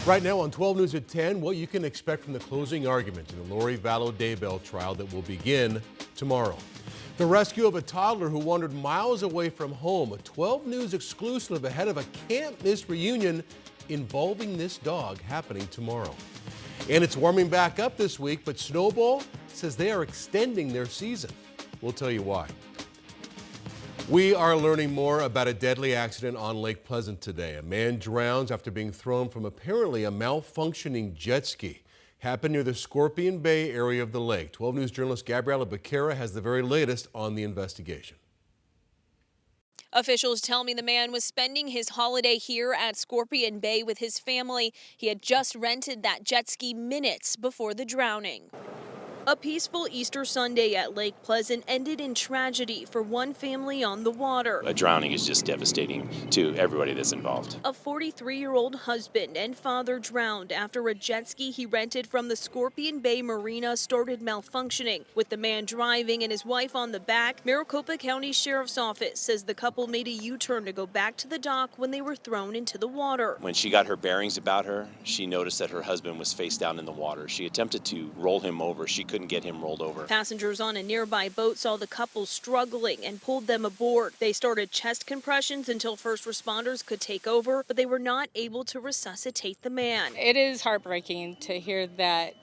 Right now on 12 News at 10, what you can expect from the closing argument in the Lorie Valow Daybell trial that will begin tomorrow. The rescue of a toddler who wandered miles away from home, a 12 News exclusive ahead of a can't-miss reunion involving this dog happening tomorrow. And it's warming back up this week, but Snowball says they are extending their season. We'll tell you why. We are learning more about a deadly accident on Lake Pleasant today. A man drowns after being thrown from apparently a malfunctioning jet ski. Happened near the Scorpion Bay area of the lake. 12 News journalist Gabriela Becerra has the very latest on the investigation. Officials tell me the man was spending his holiday here at Scorpion Bay with his family. He had just rented that jet ski minutes before the drowning. A peaceful Easter Sunday at Lake Pleasant ended in tragedy for one family on the water. A drowning is just devastating to everybody that's involved. A 43-year-old husband and father drowned after a jet ski he rented from the Scorpion Bay Marina started malfunctioning. With the man driving and his wife on the back, Maricopa County Sheriff's Office says the couple made a U-turn to go back to the dock when they were thrown into the water. When she got her bearings about her, she noticed that her husband was face down in the water. She attempted to roll him over. She couldn't get him rolled over. Passengers on a nearby boat saw the couple struggling and pulled them aboard. They started chest compressions until first responders could take over, but they were not able to resuscitate the man. It is heartbreaking to hear that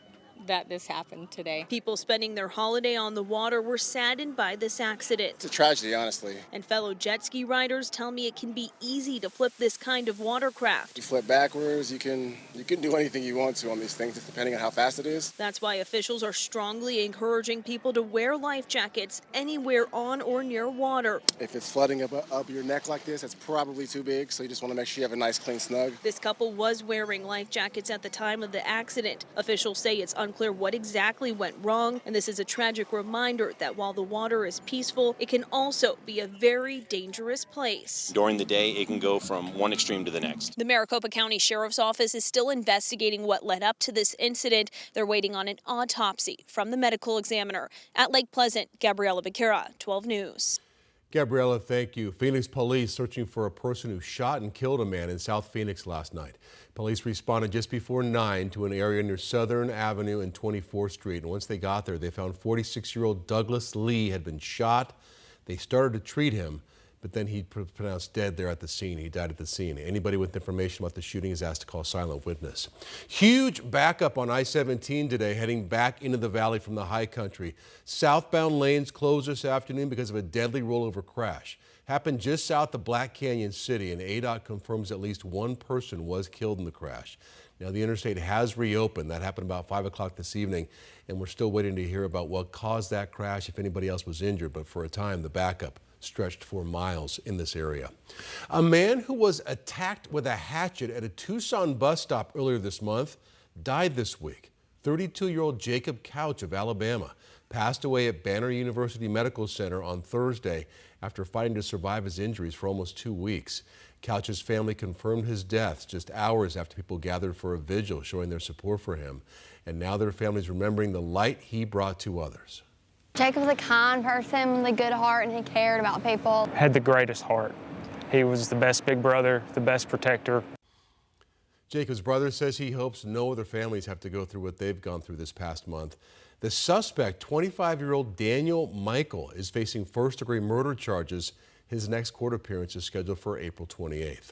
this happened today. People spending their holiday on the water were saddened by this accident. It's a tragedy, honestly. And fellow jet ski riders tell me it can be easy to flip this kind of watercraft. You flip backwards, you can do anything you want to on these things, just depending on how fast it is. That's why officials are strongly encouraging people to wear life jackets anywhere on or near water. If it's flooding up your neck like this, it's probably too big, so you just want to make sure you have a nice, clean snug. This couple was wearing life jackets at the time of the accident. Officials say it's unclear what exactly went wrong, and this is a tragic reminder that while the water is peaceful, it can also be a very dangerous place. During the day, it can go from one extreme to the next. The Maricopa County Sheriff's Office is still investigating what led up to this incident. They're waiting on an autopsy from the medical examiner. At Lake Pleasant, Gabriela Becerra, 12 News. Gabriela, thank you. Phoenix police searching for a person who shot and killed a man in South Phoenix last night. Police responded just before 9 to an area near Southern Avenue and 24th Street. And once they got there, they found 46-year-old Douglas Lee had been shot. They started to treat him, but then he pronounced dead there at the scene. He died at the scene. Anybody with information about the shooting is asked to call silent witness. Huge backup on I-17 today, heading back into the valley from the high country. Southbound lanes closed this afternoon because of a deadly rollover crash. Happened just south of Black Canyon City, and ADOT confirms at least one person was killed in the crash. Now, the interstate has reopened. That happened about 5 o'clock this evening, and we're still waiting to hear about what caused that crash, if anybody else was injured. But for a time, the backup stretched for miles in this area. A man who was attacked with a hatchet at a Tucson bus stop earlier this month died this week. 32-year-old Jacob Couch of Alabama passed away at Banner University Medical Center on Thursday after fighting to survive his injuries for almost 2 weeks. Couch's family confirmed his death just hours after people gathered for a vigil showing their support for him. And now their family's remembering the light he brought to others. Jacob was a kind person with a good heart, and he cared about people. Had the greatest heart. He was the best big brother, the best protector. Jacob's brother says he hopes no other families have to go through what they've gone through this past month. The suspect, 25-year-old Daniel Michael, is facing first-degree murder charges. His next court appearance is scheduled for April 28th.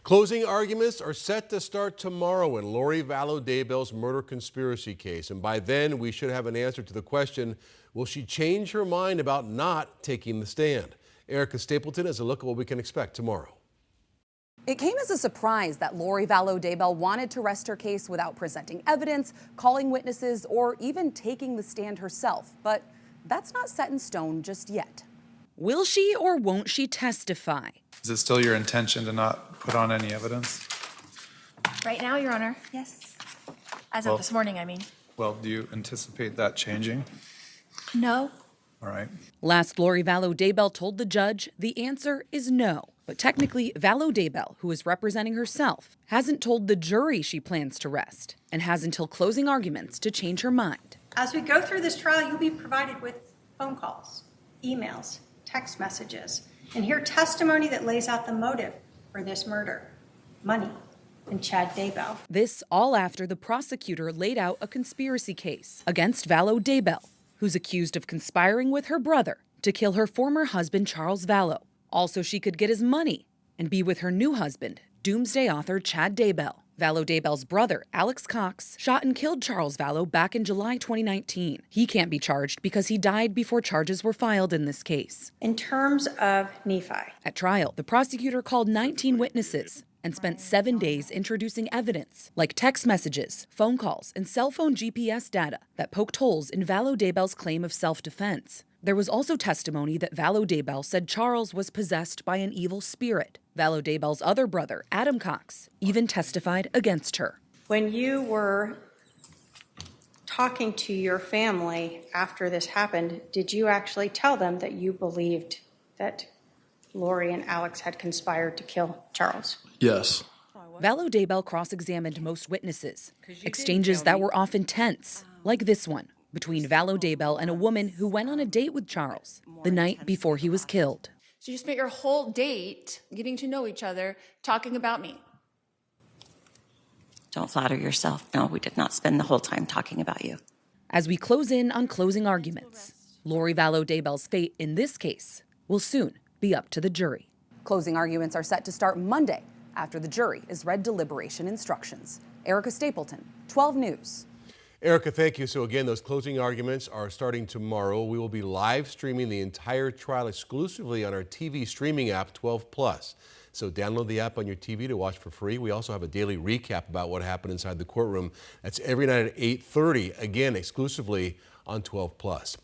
Closing arguments are set to start tomorrow in Lorie Valow Daybell's murder conspiracy case. And by then, we should have an answer to the question, will she change her mind about not taking the stand? Erica Stapleton has a look at what we can expect tomorrow. It came as a surprise that Lorie Valow Daybell wanted to rest her case without presenting evidence, calling witnesses, or even taking the stand herself. But that's not set in stone just yet. Will she or won't she testify? Is it still your intention to not put on any evidence? Right now, Your Honor, yes. As of this morning, I mean. Well, do you anticipate that changing? No. All right. Last, Lorie Valow Daybell told the judge the answer is no. But technically, Valow Daybell, who is representing herself, hasn't told the jury she plans to rest and has until closing arguments to change her mind. As we go through this trial, you'll be provided with phone calls, emails, text messages, and hear testimony that lays out the motive for this murder: money, and Chad Daybell. This all after the prosecutor laid out a conspiracy case against Valow Daybell, who's accused of conspiring with her brother to kill her former husband, Charles Valow. Also, she could get his money and be with her new husband, doomsday author Chad Daybell. Valow Daybell's brother, Alex Cox, shot and killed Charles Valow back in July 2019. He can't be charged because he died before charges were filed in this case. In terms of Nephi, At trial, the prosecutor called 19 witnesses and spent 7 days introducing evidence, like text messages, phone calls, and cell phone GPS data that poked holes in Valow Daybell's claim of self-defense. There was also testimony that Valow Daybell said Charles was possessed by an evil spirit. Valow Daybell's other brother, Adam Cox, even testified against her. when you were talking to your family after this happened, did you actually tell them that you believed that Lorie and Alex had conspired to kill Charles? Yes. Valow Daybell cross-examined most witnesses, exchanges that were often tense, like this one, between Valow Daybell and a woman who went on a date with Charles the night before he was killed. So you spent your whole date getting to know each other, talking about me. Don't flatter yourself. No, we did not spend the whole time talking about you. As we close in on closing arguments, Lorie Valow Daybell's fate in this case will soon be up to the jury. Closing arguments are set to start Monday after the jury is read deliberation instructions. Erica Stapleton, 12 News. Erica, thank you. So again, those closing arguments are starting tomorrow. We will be live streaming the entire trial exclusively on our TV streaming app, 12+. So download the app on your TV to watch for free. We also have a daily recap about what happened inside the courtroom. That's every night at 8:30, again, exclusively on 12+.